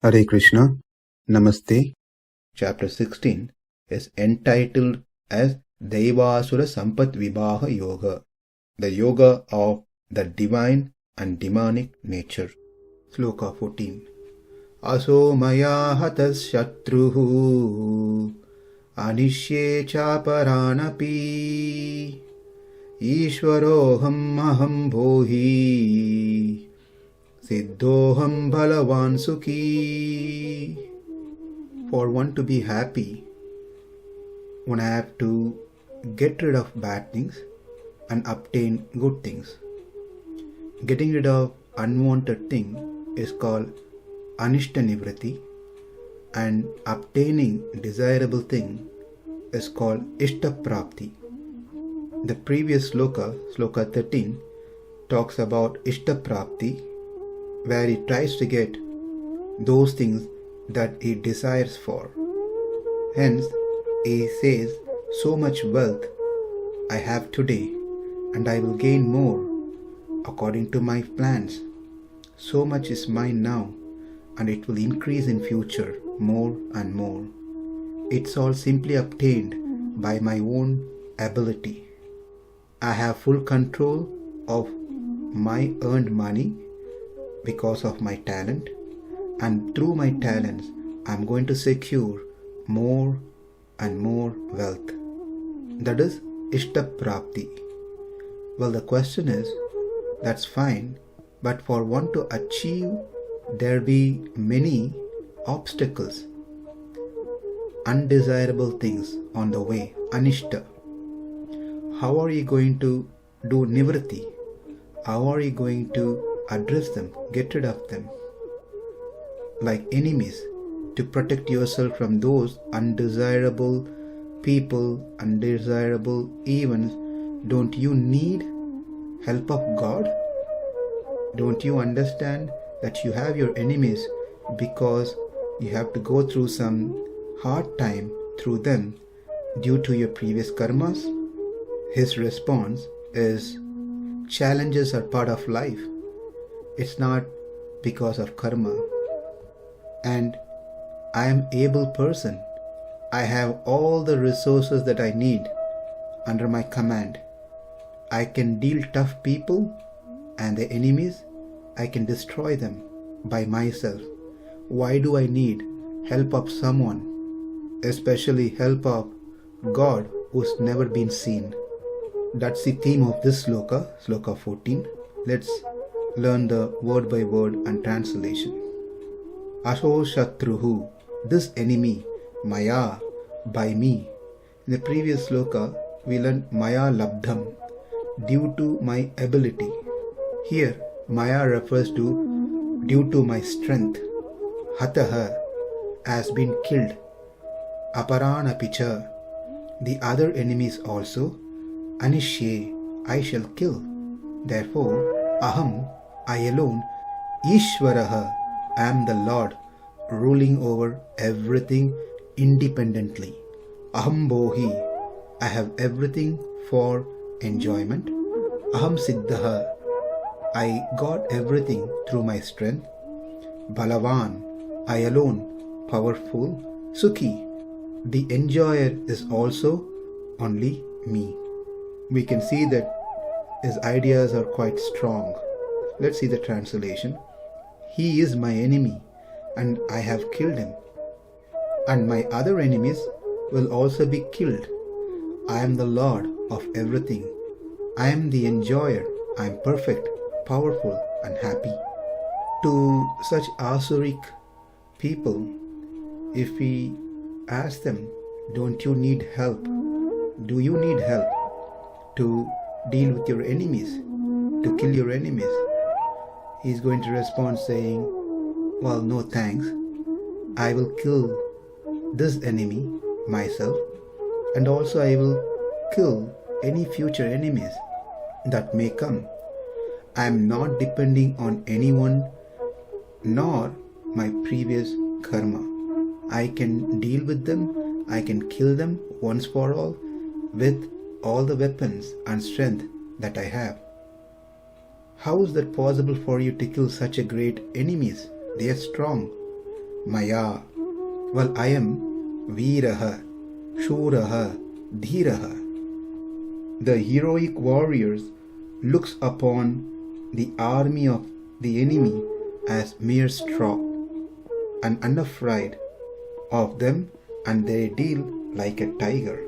Hare Krishna, Namaste. Chapter 16 is entitled as Daivasura Sampat Vibhaha Yoga, the yoga of the divine and demonic nature. Sloka 14. Asau mayā hataḥ śatrur haniṣye cāparān api īśvaro ऽहमह bhogī siddho balavān sukhī. For one to be happy, one have to get rid of bad things and obtain good things. Getting rid of unwanted thing is called aniṣye, and obtaining desirable thing is called ishtaprapti. The previous sloka, sloka 13, talks about ishtaprapti, where he tries to get those things that he desires for. Hence, he says, so much wealth I have today, and I will gain more according to my plans. So much is mine now, and it will increase in future more and more. It's all simply obtained by my own ability. I have full control of my earned money because of my talent, and through my talents I'm going to secure more and more wealth. That is ishtaprapti. Well, the question is, that's fine, but for one to achieve, there be many obstacles, undesirable things on the way, anishta. How are you going to do nivritti? How are you going to address them, get rid of them? Like enemies, to protect yourself from those undesirable people, undesirable events, don't you need help of God? Don't you understand that you have your enemies because you have to go through some hard time through them due to your previous karmas? His response is, challenges are part of life. It's not because of karma. And I am able person. I have all the resources that I need under my command. I can deal tough people, and the enemies, I can destroy them by myself. Why do I need help of someone, especially help of God who's never been seen? That's the theme of this sloka, sloka 14. Let's learn the word by word and translation. Asau śatrur, this enemy, mayā, by me. In the previous sloka, we learned mayā labdham, due to my ability. Here, mayā refers to due to my strength. Hataḥ, has been killed. Cāparān apicha, the other enemies also. Haniṣye, I shall kill. Therefore, ahaṁ, I alone, īśvaro, am the Lord, ruling over everything independently. Ahaṁ bhogī, I have everything for enjoyment. Ahaṁ siddho, I got everything through my strength. Balavān, I alone, powerful. Sukhī, the enjoyer is also only me. We can see that his ideas are quite strong. Let's see the translation. He is my enemy, and I have killed him. And my other enemies will also be killed. I am the Lord of everything. I am the enjoyer. I am perfect, powerful, and happy. To such asuric people, if we ask them, don't you need help? Do you need help to deal with your enemies, to kill your enemies? He's going to respond saying, well, no thanks. I will kill this enemy myself, and also I will kill any future enemies that may come. I am not depending on anyone nor my previous karma. I can deal with them, I can kill them once for all with all the weapons and strength that I have. How is that possible for you to kill such a great enemies? They are strong. mayā. Well, I am vīraha, shūraha, dhīraha. The heroic warriors looks upon the army of the enemy as mere straw and unafraid of them, and they deal like a tiger.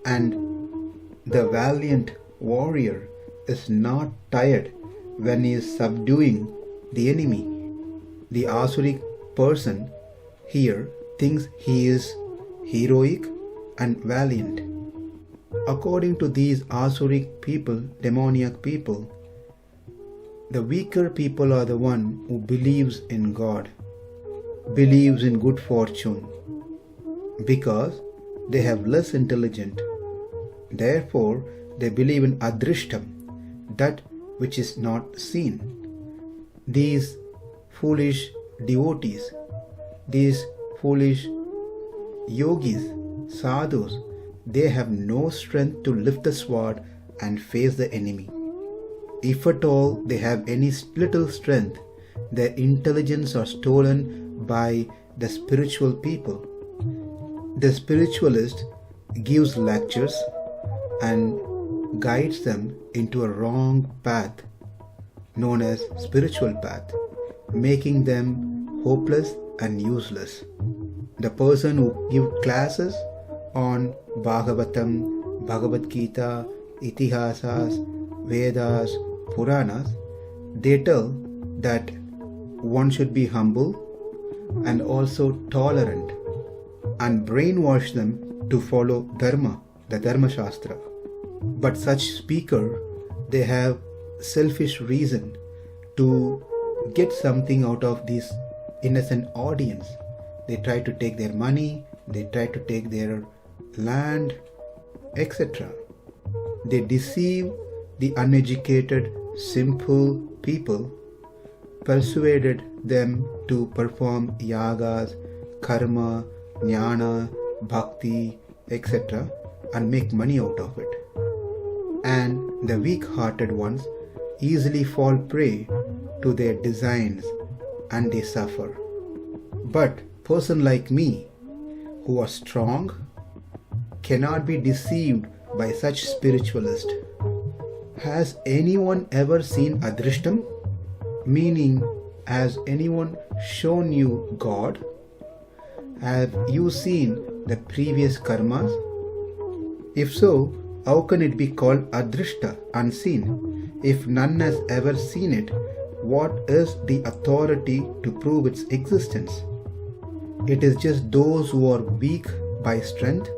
And the valiant warrior is not tired when he is subduing the enemy. The asuric person here thinks he is heroic and valiant. According to these asuric people, demoniac people, the weaker people are the one who believes in God, believes in good fortune, because they have less intelligence. Therefore, they believe in adrishtam, that which is not seen. These foolish devotees, these foolish yogis, sadhus, they have no strength to lift the sword and face the enemy. If at all they have any little strength, their intelligence are stolen by the spiritual people. The spiritualist gives lectures and guides them into a wrong path known as spiritual path, making them hopeless and useless. The person who gives classes on Bhagavatam, Bhagavad Gita, Itihasas, Vedas, Puranas, they tell that one should be humble and also tolerant, and brainwash them to follow Dharma, the Dharma Shastra. But such speaker, they have selfish reason to get something out of this innocent audience. They try to take their money, they try to take their land, etc. They deceive the uneducated, simple people, persuaded them to perform yagas, karma, jnana, bhakti, etc. and make money out of it. And the weak-hearted ones easily fall prey to their designs and they suffer. But person like me, who are strong, cannot be deceived by such spiritualist. Has anyone ever seen adrishtam? Meaning, has anyone shown you God? Have you seen the previous karmas? If so, how can it be called adrishta, unseen? If none has ever seen it, what is the authority to prove its existence? It is just those who are weak by strength,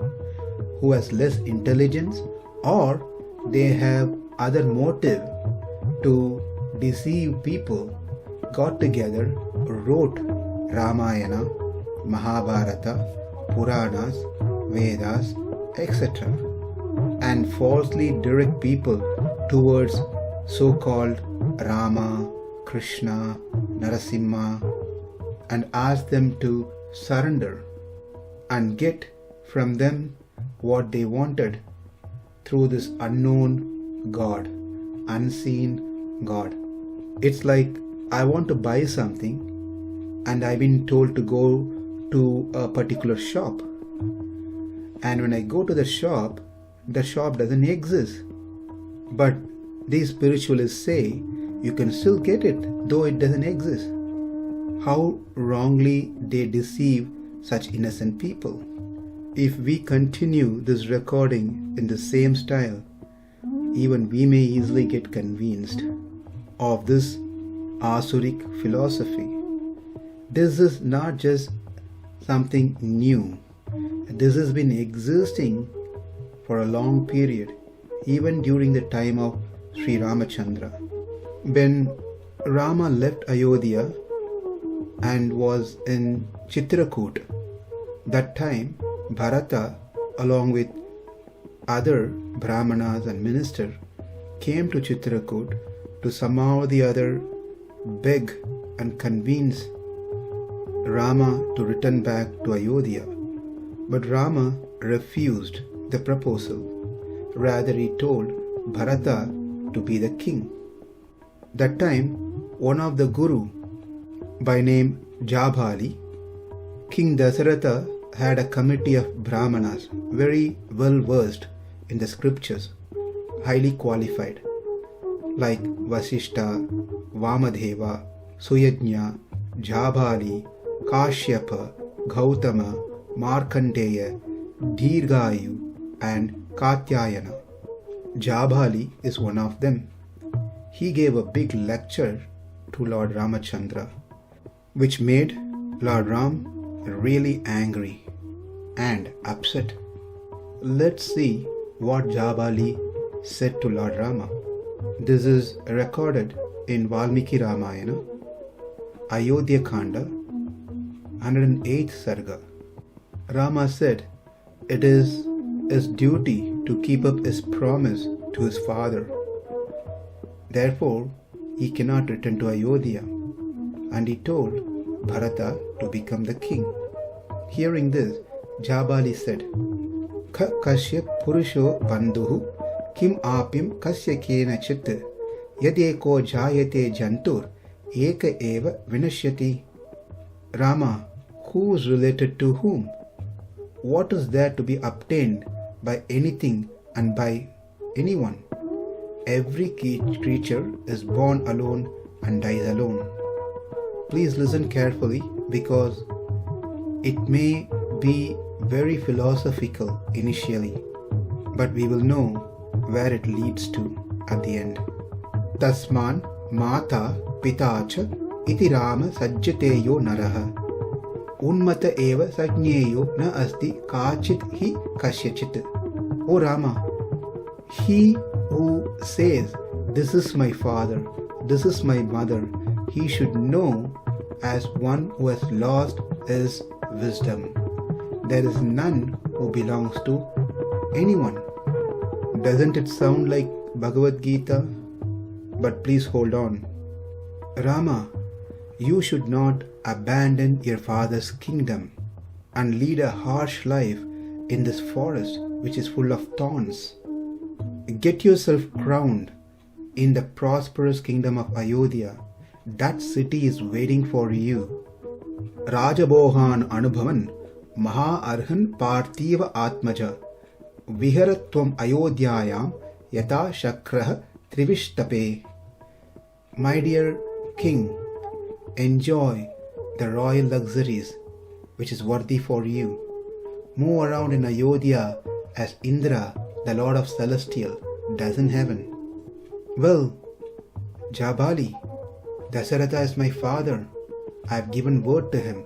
who has less intelligence, or they have other motive to deceive people, got together, wrote Ramayana, Mahabharata, Puranas, Vedas, etc. and falsely direct people towards so-called Rama, Krishna, Narasimha, and ask them to surrender and get from them what they wanted through this unknown God, unseen God. It's like I want to buy something and I've been told to go to a particular shop. And when I go to the shop doesn't exist. But these spiritualists say you can still get it though it doesn't exist. How wrongly they deceive such innocent people. If we continue this recording in the same style, even we may easily get convinced of this asuric philosophy. This is not just something new. This has been existing for a long period, even during the time of Sri Ramachandra. When Rama left Ayodhya and was in Chitrakoot, that time Bharata, along with other Brahmanas and ministers, came to Chitrakoot to somehow or the other beg and convince Rama to return back to Ayodhya. But Rama refused the proposal. Rather, he told Bharata to be the king. That time, one of the guru by name Jabali King Dasaratha had a committee of Brahmanas, very well versed in the scriptures, highly qualified, like Vasishta, Vamadeva, Suyajna, Jabali, Kashyapa, Gautama, Markandeya, Dirgayu, and Katyayana. Jabali is one of them. He gave a big lecture to Lord Ramachandra, which made Lord Ram really angry and upset. Let's see what Jabali said to Lord Rama. This is recorded in Valmiki Ramayana, Ayodhya Kanda, 108th Sarga. Rama said, it is his duty to keep up his promise to his father. Therefore, he cannot return to Ayodhya, and he told Bharata to become the king. Hearing this, Jabali said, Kasya purusho bandhuhu kim apim kasya kena chit yadeko jayate jantur eka eva vinashyati. Rama, who is related to whom? What is there to be obtained by anything and by anyone? Every creature is born alone and dies alone. Please listen carefully because it may be very philosophical initially, but we will know where it leads to at the end. Tasman mata pitacha iti rama sajjateyo naraha unmata eva sajneyo na asti kachit hi kasyachit. O Rama, he who says, this is my father, this is my mother, he should know as one who has lost his wisdom. There is none who belongs to anyone. Doesn't it sound like Bhagavad Gita? But please hold on. Rama, you should not abandon your father's kingdom and lead a harsh life in this forest which is full of thorns. Get yourself crowned in the prosperous kingdom of Ayodhya. That city is waiting for you. Rajabhogan anubhavan maha arhan parthiva atmaja viharatvam ayodhyayam yata shakrah trivishtape. My dear king, enjoy the royal luxuries which is worthy for you. Move around in Ayodhya as Indra, the Lord of Celestial, does in heaven. Well, Jabali, Dasaratha is my father. I have given word to him.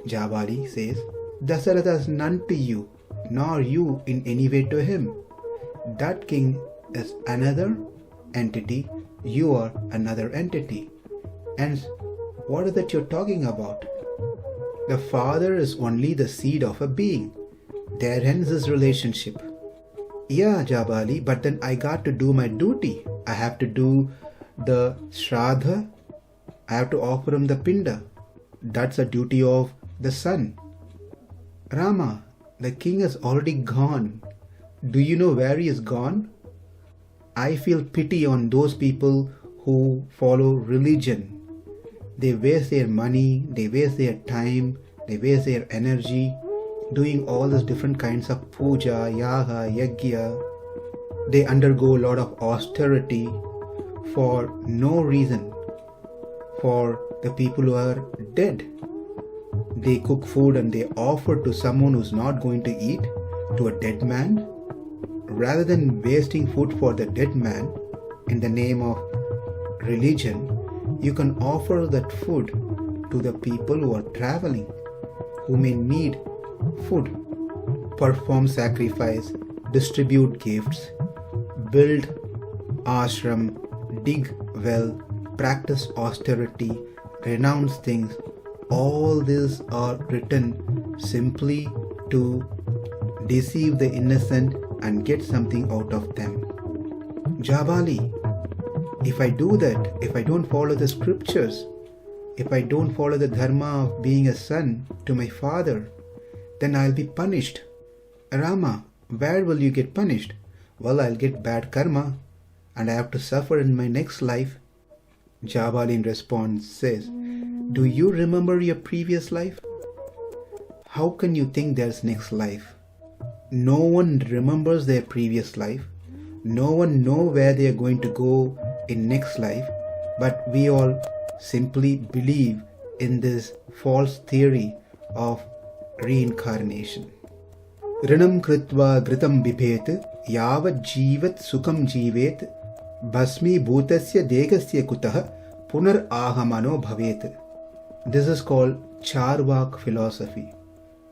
Jabali says, Dasaratha is none to you, nor you in any way to him. That king is another entity, you are another entity. And what is that you're talking about? The father is only the seed of a being. There ends his relationship. Yeah, Jabali, but then I got to do my duty. I have to do the Shraddha. I have to offer him the Pinda. That's a duty of the son. Rama, the king is already gone. Do you know where he is gone? I feel pity on those people who follow religion. They waste their money, they waste their time, they waste their energy doing all these different kinds of puja, yaga, yajna. They undergo a lot of austerity for no reason for the people who are dead. They cook food and they offer to someone who's not going to eat, to a dead man. Rather than wasting food for the dead man in the name of religion, you can offer that food to the people who are traveling, who may need food. Perform sacrifice, distribute gifts, build ashram, dig well, practice austerity, renounce things. All these are written simply to deceive the innocent and get something out of them. Jabali, if I do that, if I don't follow the scriptures, if I don't follow the dharma of being a son to my father, then I'll be punished. Rama, where will you get punished? Well, I'll get bad karma and I have to suffer in my next life. Jabali in response says, do you remember your previous life? how can you think there's next life? No one remembers their previous life. No one knows where they are going to go in next life. But we all simply believe in this false theory of reincarnation. Rinam kritva gritam bibhet yavat jivat sukham jivet bhasmi bhutasya degasya kutah punar ahamano bhavet. This is called charvak philosophy.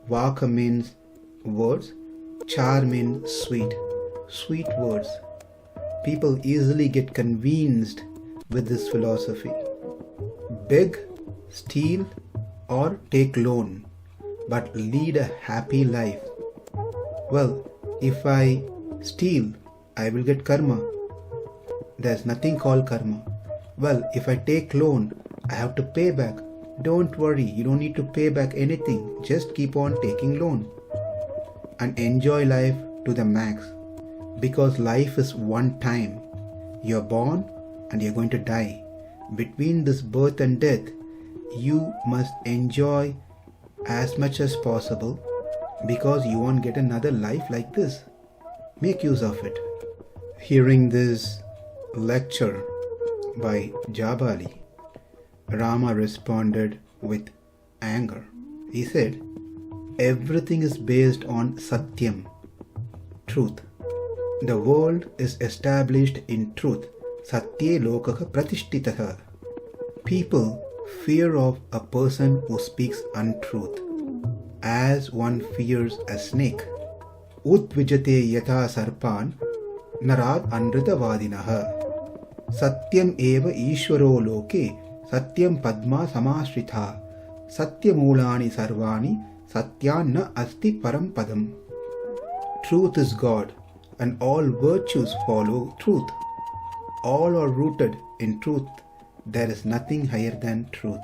Vaka means words. Char means sweet. Sweet words. People easily get convinced with this philosophy. Beg, steal, or take loan, but lead a happy life. Well, if I steal, I will get karma. There's nothing called karma. Well, if I take loan, I have to pay back. Don't worry, you don't need to pay back anything. Just keep on taking loan and enjoy life to the max, because life is one time. You're born and you're going to die. Between this birth and death, you must enjoy as much as possible, because you won't get another life like this. Make use of it. Hearing this lecture by Jabali, Rama responded with anger. He said, everything is based on satyam, truth. The world is established in truth. Satye lokah pratishtitah. People fear of a person who speaks untruth, as one fears a snake. Udvijate yatha sarpan narad anritavadinah. Satyam eva īśvaro loke satyam padma samāśritha. Satyamūlāni sarvāni satyan na asti param padam. Truth is God, and all virtues follow truth. All are rooted in truth. There is nothing higher than truth.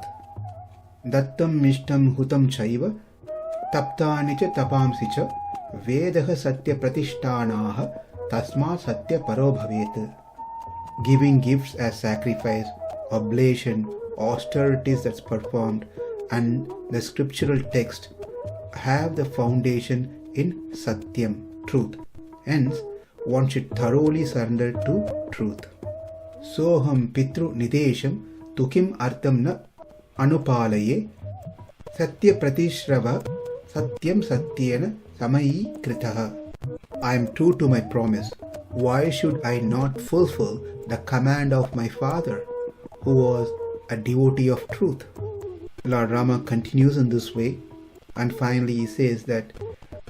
Dattam mishtam hutam chaiva taptani cha tapamsi cha vedaha satya pratishtanaha tasma satya paro bhavet. Giving gifts as sacrifice, oblation, austerities that's performed, and the scriptural text have the foundation in satyam, truth. Hence, one should thoroughly surrender to truth. Soham pitru nidesham tukim artam na anupalaye satya pratishrava satyam satyena samayi kritaha. I am true to my promise. Why should I not fulfill the command of my father, who was a devotee of truth? Lord Rama continues in this way, and finally he says that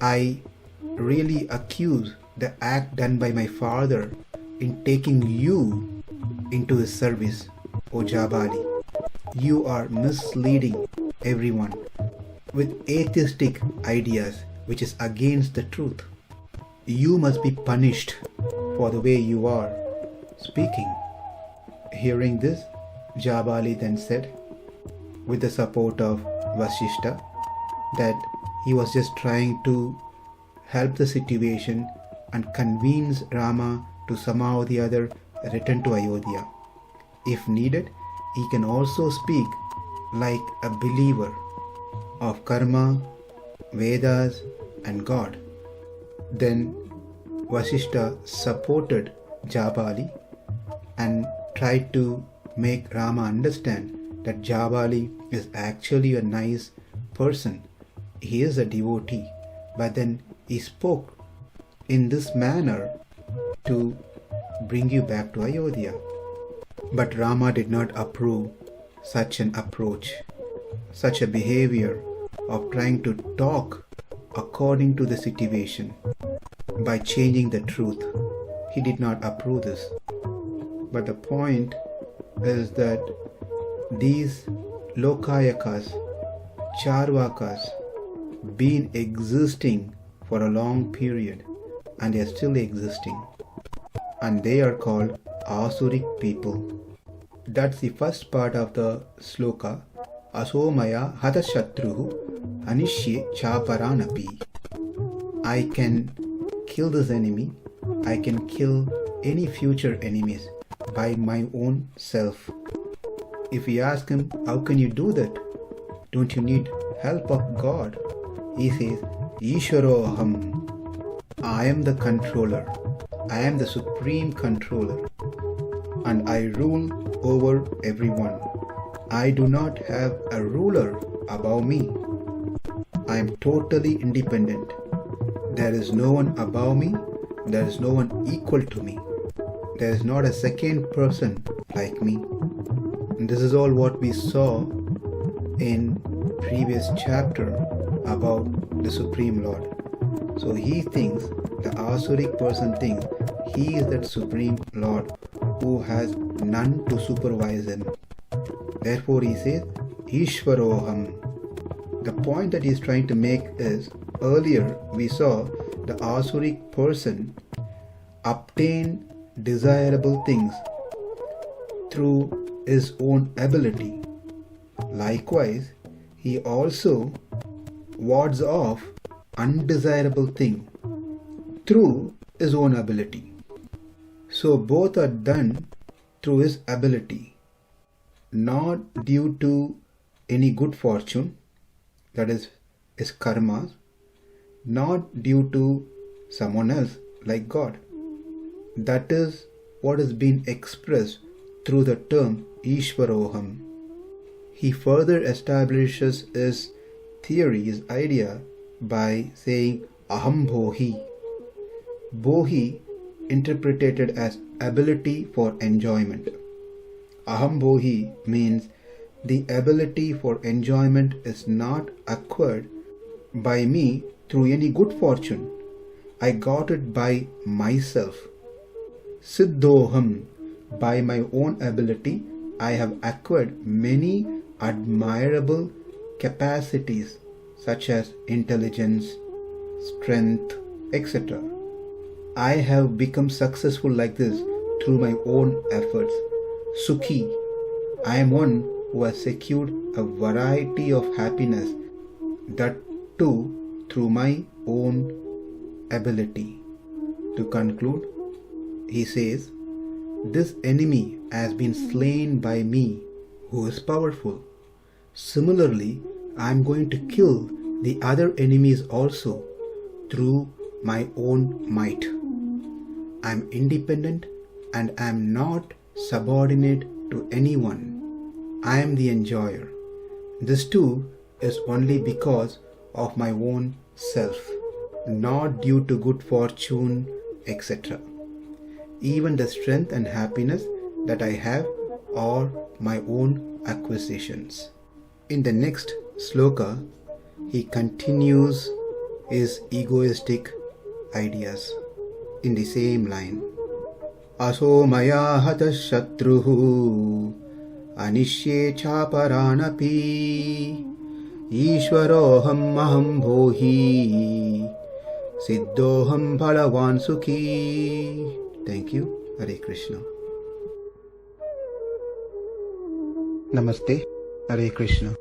I really accuse the act done by my father in taking you into his service, O Jabali. You are misleading everyone with atheistic ideas, which is against the truth. You must be punished for the way you are speaking. Hearing this, Jabali then said, with the support of Vasishta, that he was just trying to help the situation and convince Rama to somehow or the other return to Ayodhya. If needed, he can also speak like a believer of karma, Vedas and God. Then Vasishta supported Jabali and tried to make Rama understand that Jabali is actually a nice person. He is a devotee. But then he spoke in this manner to bring you back to Ayodhya. But Rama did not approve such an approach, such a behavior of trying to talk according to the situation by changing the truth. He did not approve this. But the point is that these Lokayakas, Charvakas, been existing for a long period, and they are still existing, and they are called asuric people. That's the first part of the sloka. Asau mayā hataḥ śatrur haniṣye cāparān api. I can kill this enemy, I can kill any future enemies by my own self. If we ask him, how can you do that? Don't you need help of God? he says, īśvaro āhaṁ. I am the controller. I am the supreme controller. And I rule over everyone. I do not have a ruler above me. I am totally independent. There is no one above me. There is no one equal to me. There is not a second person like me. And this is all what we saw in previous chapter about the Supreme Lord. So he thinks, the asuric person thinks, he is that Supreme Lord who has none to supervise him. Therefore he says, īśvaro āhaṁ. The point that he is trying to make is, earlier we saw the asuric person obtain desirable things through his own ability. Likewise, he also wards off undesirable thing through his own ability. So both are done through his ability, not due to any good fortune, that is his karmas, not due to someone else like God. That is what has been expressed through the term īśvaro āhaṁ. He further establishes his theory, his idea, by saying ahaṁ bhogī. Bhogī interpreted as ability for enjoyment. Ahaṁ bhogī means the ability for enjoyment is not acquired by me through any good fortune. I got it by myself. Siddho āhaṁ. By my own ability, I have acquired many admirable capacities such as intelligence, strength, etc. I have become successful like this through my own efforts. Sukhī. I am one who has secured a variety of happiness, that too through my own ability. To conclude, he says, this enemy has been slain by me, who is powerful. Similarly, I am going to kill the other enemies also through my own might. I am independent and I am not subordinate to anyone. I am the enjoyer. This too is only because of my own self, not due to good fortune, etc. Even the strength and happiness that I have are my own acquisitions. In the next sloka, he continues his egoistic ideas in the same line. Asau mayā hataḥ śatrur haniṣye cāparān api īśvaro āhaṁ bhogī siddho balavān sukhī. Thank you. Hare Krishna. Namaste. Hare Krishna.